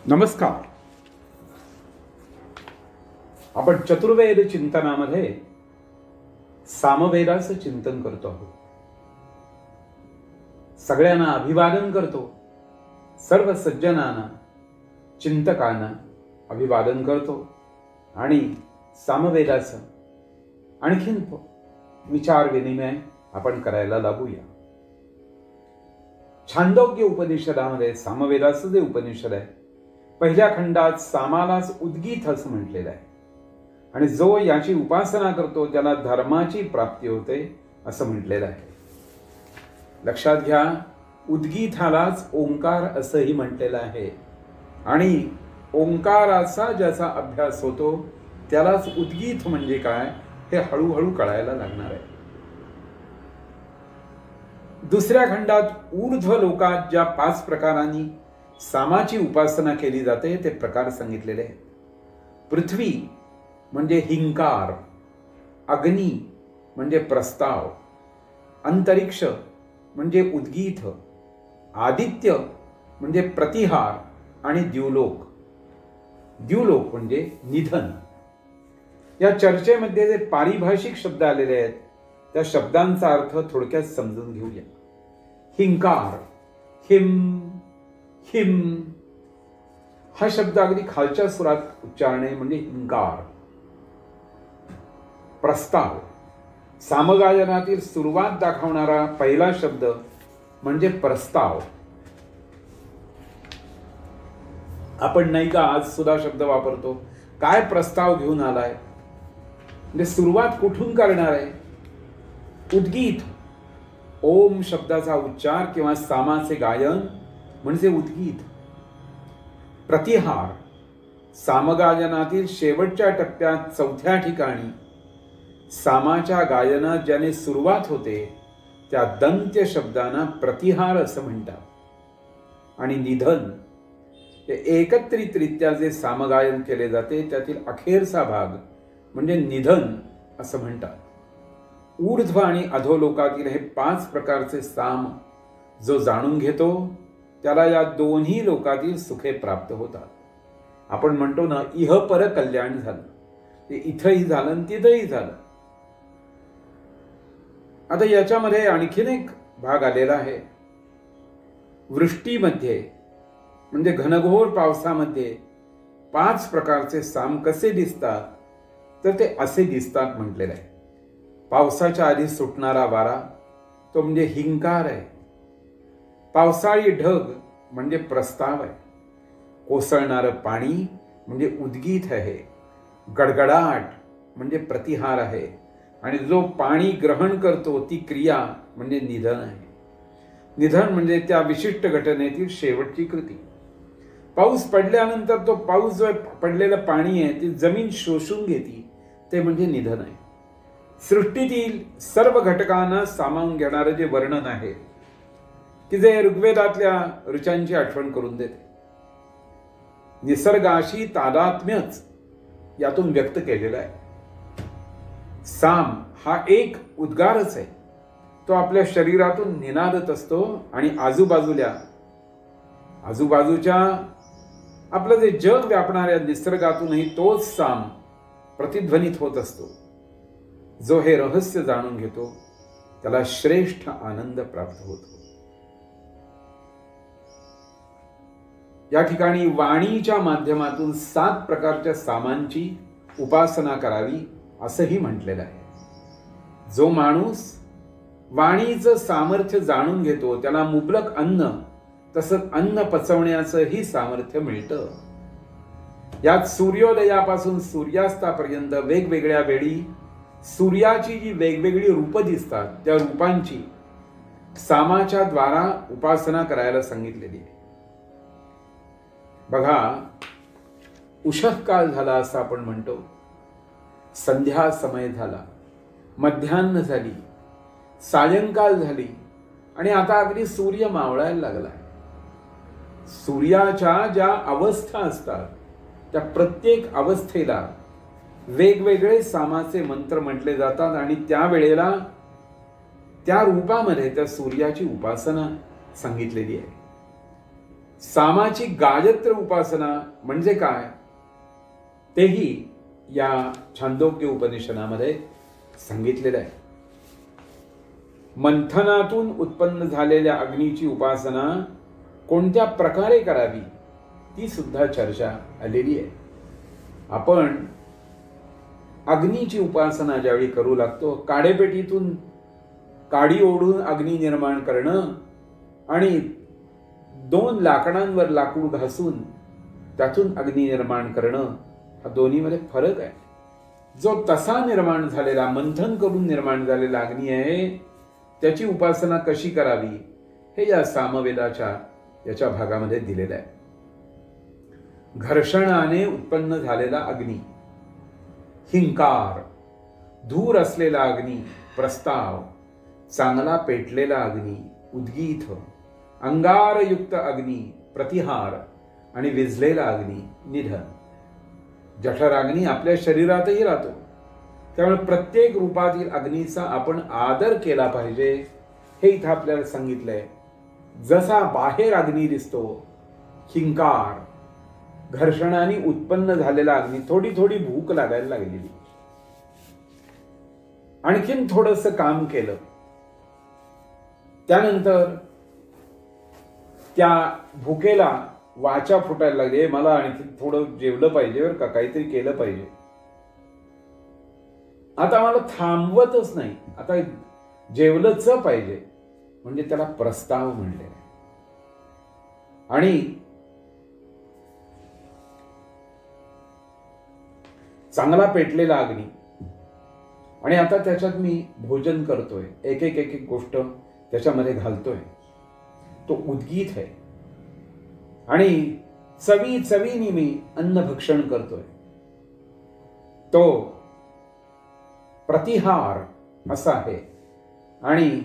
नमस्कार. आपण चतुर्वेद चिंतनामध्ये सामवेदाचं चिंतन करतो आहोत. सगळ्यांना अभिवादन करतो. सर्व सज्जनांना चिंतकांना अभिवादन करतो आणि सामवेदाचं आणखीन विचार विनिमय आपण करायला लागूया. छांदोग्य उपनिषदामध्ये सामवेदाचं जे उपनिषद आहे, पहिल्या खंडात सामालाच उद्गीत असं म्हटलेलं आहे आणि जो याची उपासना करतो त्याला धर्माची प्राप्ती होते असं म्हटलेलं आहे. लक्षात घ्या, उद्गीतालाच ओंकार असंही म्हटलेलं आहे आणि ओंकाराचा ज्याचा अभ्यास होतो त्यालाच उद्गीत म्हणजे काय हे हळूहळू कळायला लागणार आहे. दुसऱ्या खंडात ऊर्ध्व लोकात ज्या 5 प्रकारांनी सामाची उपासना केली जाते ते प्रकार सांगितलेले आहेत. पृथ्वी म्हणजे हिंकार, अग्नी म्हणजे प्रस्ताव, अंतरिक्ष म्हणजे उद्गीत, आदित्य म्हणजे प्रतिहार आणि द्युलोक. द्युलोक म्हणजे निधन. या चर्चेमध्ये जे पारिभाषिक शब्द आलेले आहेत त्या शब्दांचा अर्थ थोडक्यात समजून घेऊया. हिंकार, हिम हिम हा शब्द अगदी खालच्या सुरात उच्चारणे म्हणजे हिंकार. प्रस्ताव, सामगायनातील सुरुवात दाखवणारा पहिला शब्द म्हणजे प्रस्ताव. आपण नाही का आज सुद्धा शब्द वापरतो, काय प्रस्ताव घेऊन आलाय, म्हणजे सुरुवात कुठून करणार आहे. उद्गीत, ओम शब्दाचा उच्चार किंवा सामाचे गायन म्हणजे उद्गीत. प्रतिहार, सामगायनातील शेवटच्या टप्प्यात 4थ्या ठिकाणी सामाच्या गायनात ज्याने सुरुवात होते त्या दंत्य शब्दांना प्रतिहार असं म्हणतात. आणि निधन हे एकत्रितरित्या जे सामगायन केले जाते त्यातील अखेरचा भाग म्हणजे निधन असं म्हणतात. ऊर्ध्व आणि अधोलोकातील हे 5 प्रकारचे साम जो जाणून घेतो त्याला या दोन्ही लोकातील सुखे प्राप्त होतात. आपण म्हणतो ना, इह पर कल्याण झालं, ते इथंही झालं आणि तिथंही झालं. आता याच्यामध्ये आणखीन एक भाग आलेला आहे. वृष्टीमध्ये म्हणजे घनघोर पावसामध्ये 5 प्रकारचे साम कसे दिसतात तर ते असे दिसतात म्हटलेलं आहे. पावसाच्या आधी सुटणारा वारा तो म्हणजे हिंकार आहे. पावसाळी ढग म्हणजे प्रस्ताव आहे. कोसळणारं पाणी म्हणजे उद्गीत आहे. गडगडाट म्हणजे प्रतिहार आहे आणि जो पाणी ग्रहण करतो ती क्रिया म्हणजे निधन आहे. निधन म्हणजे त्या विशिष्ट घटनेतील शेवटची कृती. पाऊस पडल्यानंतर तो पाऊस जो पडलेलं पाणी आहे ती जमीन शोषून घेते ते म्हणजे निधन आहे. सृष्टीतील सर्व घटकांना सामावून घेणारं जे वर्णन आहे की जे ऋग्वेदातल्या ऋचांची आठवण करून देते. निसर्गाशी तादात्म्यच यातून व्यक्त केलेला आहे. साम हा एक उद्गारच आहे. तो आपल्या शरीरातून निनादत असतो आणि आजूबाजूच्या आपलं जे जग व्यापणाऱ्या निसर्गातूनही तोच साम प्रतिध्वनित होत असतो. जो हे रहस्य जाणून घेतो त्याला श्रेष्ठ आनंद प्राप्त होतो. या ठिकाणी वाणीच्या माध्यमातून 7 प्रकारच्या सामांची उपासना करावी असंही म्हटलेलं आहे. जो माणूस वाणीचं सामर्थ्य जाणून घेतो त्याला मुबलक अन्न तसंच अन्न पचवण्याचंही सामर्थ्य मिळतं. यात सूर्योदयापासून सूर्यास्तापर्यंत वेगवेगळ्या वेळी सूर्याची जी वेगवेगळी रूपं दिसतात त्या रूपांची सामाच्या द्वारा उपासना करायला सांगितलेली आहे. बघा, उषः काल झाला असं आपण म्हणतो, संध्या समय झाला, मध्यान्ह झाली, सायंकाल झाली आणि आता अगदी सूर्य मावळायला लागला. सूर्याच्या ज्या अवस्था असतात त्या प्रत्येक अवस्थेला वेगवेगळे सामाचे मंत्र म्हटले जातात आणि त्यावेळेला त्या रूपामध्ये त्या सूर्याची उपासना सांगितलेली आहे. सामाची गायत्र उपासना म्हणजे काय तेही या छांदोग्य उपनिषदामध्ये सांगितलेलं आहे. मंथनातून उत्पन्न झालेल्या अग्नीची उपासना कोणत्या प्रकारे करावी ती सुद्धा चर्चा आलेली आहे. आपण अग्नीची उपासना ज्यावेळी करू लागतो, काडेपेटीतून काडी ओढून अग्नी निर्माण करणं आणि 2 लाकडांवर लाकूड घासून त्यातून अग्नी निर्माण करणं, हा दोन्हीमध्ये फरक आहे. जो तसा निर्माण झालेला, मंथन करून निर्माण झालेला अग्नी आहे, त्याची उपासना कशी करावी हे या सामवेदाच्या याच्या भागामध्ये दिलेलं आहे. घर्षणाने उत्पन्न झालेला अग्नी, हिंकार, धूर असलेला अग्नी, प्रस्ताव, चांगला पेटलेला अग्नी, उद्गीत, अंगारयुक्त अग्नी, प्रतिहार आणि विझलेला अग्नी, निधन. जठराग्नी आपल्या शरीरातही राहतो, त्यामुळे प्रत्येक रूपातील अग्नीचा आपण आदर केला पाहिजे हे इथं आपल्याला सांगितलंय. जसा बाहेर अग्नी दिसतो, हिंकार, घर्षणाने उत्पन्न झालेला अग्नी, थोडी थोडी भूक लागायला लागलेली, आणखीन थोडंसं काम केलं, त्यानंतर त्या भुकेला वाचा फुटायला लागली, मला आणखी थोडं जेवलं पाहिजे बरं का, काहीतरी केलं पाहिजे. आता मला थांबवतच नाही, आता जेवलंच पाहिजे, म्हणजे त्याला प्रस्ताव म्हणले. आणि चांगला पेटलेला अग्नी, आणि आता त्याच्यात मी भोजन करतोय, एक एक गोष्ट त्याच्यामध्ये घालतोय, तो उद्गीत आहे. आणि चवीनी मी अन्न भक्षण करतोय, तो प्रतिहार असा आहे. आणि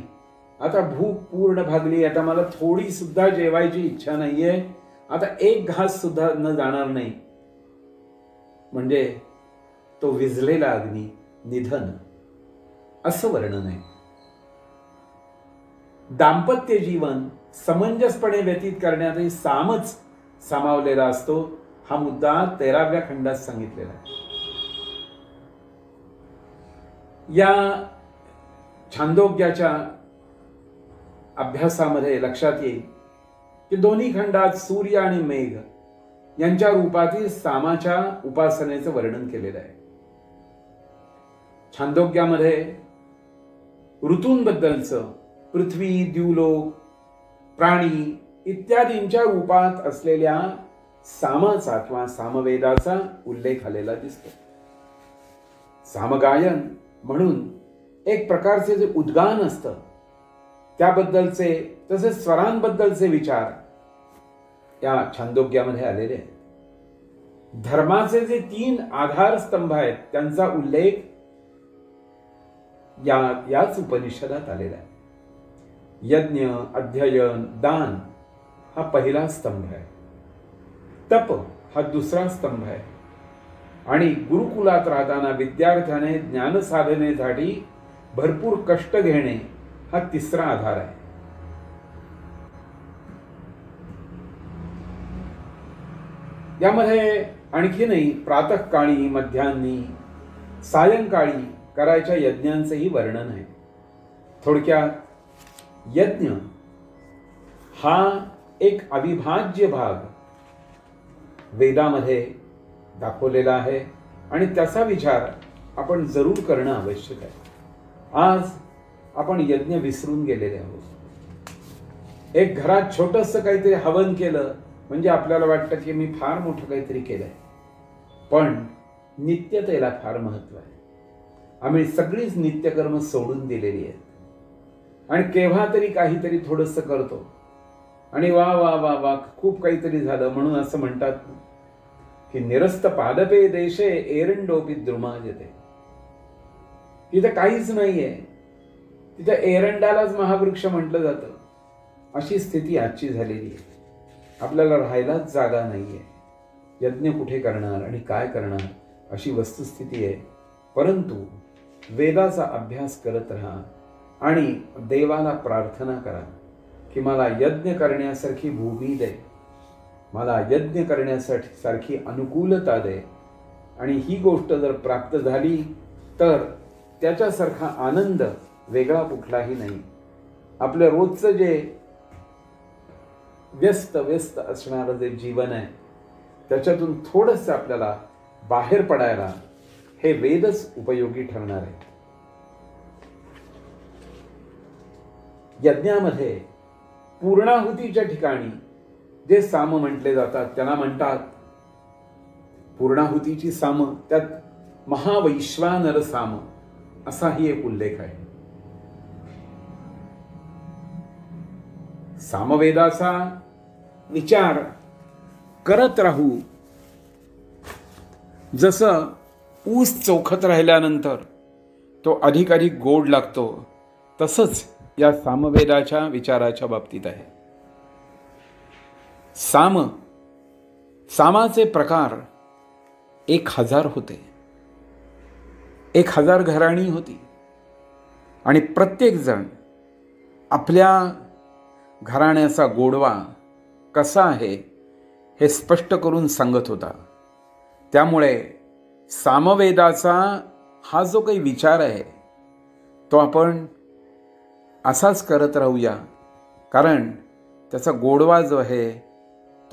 आता भूक पूर्ण भागली, आता मला थोडी सुद्धा जेवायची इच्छा नाहीये, आता एक घास सुद्धा न जाणार नाही, म्हणजे तो विझलेला अग्नी, निधन असं वर्णन आहे. दाम्पत्य जीवन समंजसपणे व्यतीत करण्यातही सामच सामावलेला असतो, हा मुद्दा 13व्या खंडात सांगितलेला आहे. या छांदोग्याच्या अभ्यासामध्ये लक्षात येईल की दोन्ही खंडात सूर्य आणि मेघ यांच्या रूपातील सामाच्या उपासनेचं वर्णन केलेलं आहे. छांदोग्यामध्ये ऋतूंबद्दलचं, पृथ्वी, द्युलोक, प्राणी इत्यादींच्या रूपात असलेल्या सामाचा किंवा सामवेदाचा उल्लेख आलेला दिसतो. सामगायन म्हणून एक प्रकारचे जे उद्गान असतं त्याबद्दलचे, तसेच स्वरांबद्दलचे विचार या छांदोग्यामध्ये आलेले आहेत. धर्माचे जे 3 आधारस्तंभ आहेत त्यांचा उल्लेख याच उपनिषदात आलेला आहे. यज्ञ, अध्ययन, दान हा पहिला स्तंभ आहे, तप हा दुसरा स्तंभ आहे, आणि गुरुकुलात राहताना विद्यार्थ्याने ज्ञानसाधनेसाठी भरपूर कष्ट घेणे हा तिसरा आधार आहे. यामध्ये आणखीनही प्रातःकाळी, मध्यान्ही, सायंकाळी करायच्या यज्ञांचंही वर्णन आहे. थोडक्यात यज्ञ हा एक अविभाज्य भाग वेदामध्ये दाखवलेला आहे, आणि त्याचा विचार आपण जरूर करणं आवश्यक आहे. आज आपण यज्ञ विसरून गेलेले आहोत. एक घरात छोटंसं काहीतरी हवन केलं म्हणजे आपल्याला वाटतं की मी फार मोठं काहीतरी केलंय, पण नित्यतेला फार महत्व आहे. आम्ही सगळीच नित्यकर्म सोडून दिलेली आहेत, आणि केव्हा तरी काहीतरी थोडंसं करतो, आणि वा वा वा वा खूप काहीतरी झालं म्हणून असं म्हणतात की निरस्त पादपे देशे एरंडोपी द्रुमाजते. तिथं काहीच नाहीये, तिथं एरंडालाच महावृक्ष म्हटलं जातं. अशी स्थिती आजची झालेली आहे. आपल्याला राहायलाच जागा नाहीये. यज्ञ कुठे करणार आणि काय करणार अशी वस्तुस्थिती आहे. परंतु वेदाचा अभ्यास करत राहा आणि देवाला प्रार्थना करा की मला यज्ञ करण्यासारखी भूमी दे, मला यज्ञ करण्यासाठी सारखी अनुकूलता दे. आणि ही गोष्ट जर प्राप्त झाली तर त्याच्यासारखा आनंद वेगळा कुठलाही नाही. आपलं रोजचं जे व्यस्त असणारं जे जीवन आहे त्याच्यातून थोडंसं आपल्याला बाहेर पडायला हे वेदच उपयोगी ठरणार आहे. यज्ञामध्ये पूर्णाहुतीच्या ठिकाणी जे साम म्हटले जातात त्यांना म्हणतात पूर्णाहुतीची साम. त्यात महावैश्वानर साम असाही एक उल्लेख आहे. सामवेदाचा विचार करत राहू. जसं ऊस चोखत राहिल्यानंतर तो अधिक गोड लागतो, तसंच या सामवेदाच्या विचाराच्या बाबतीत आहे. सामाचे प्रकार 1000 होते. 1000 घराणी होती आणि प्रत्येक जण आपल्या घराण्याचा गोडवा कसा आहे हे स्पष्ट करून सांगत होता. त्यामुळे सामवेदाचा हा जो काही विचार आहे तो आपण असाच करत राहूया, कारण त्याचा गोडवा जो आहे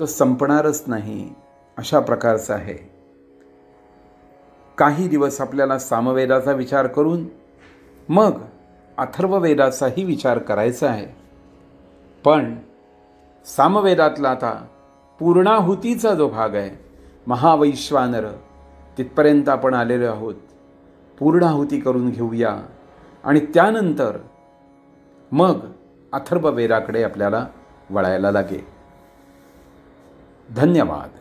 तो संपणारच नाही अशा प्रकारचा आहे. काही दिवस आपल्याला सामवेदाचा विचार करून मग अथर्ववेदाचाही विचार करायचा आहे. पण सामवेदातला आता पूर्णाहुतीचा जो भाग आहे, महावैश्वानर, तिथपर्यंत आपण आलेलो आहोत. पूर्णाहुती करून घेऊया आणि त्यानंतर मग अथर्ववेदाकडे आपल्याला वळायला लागेल. धन्यवाद.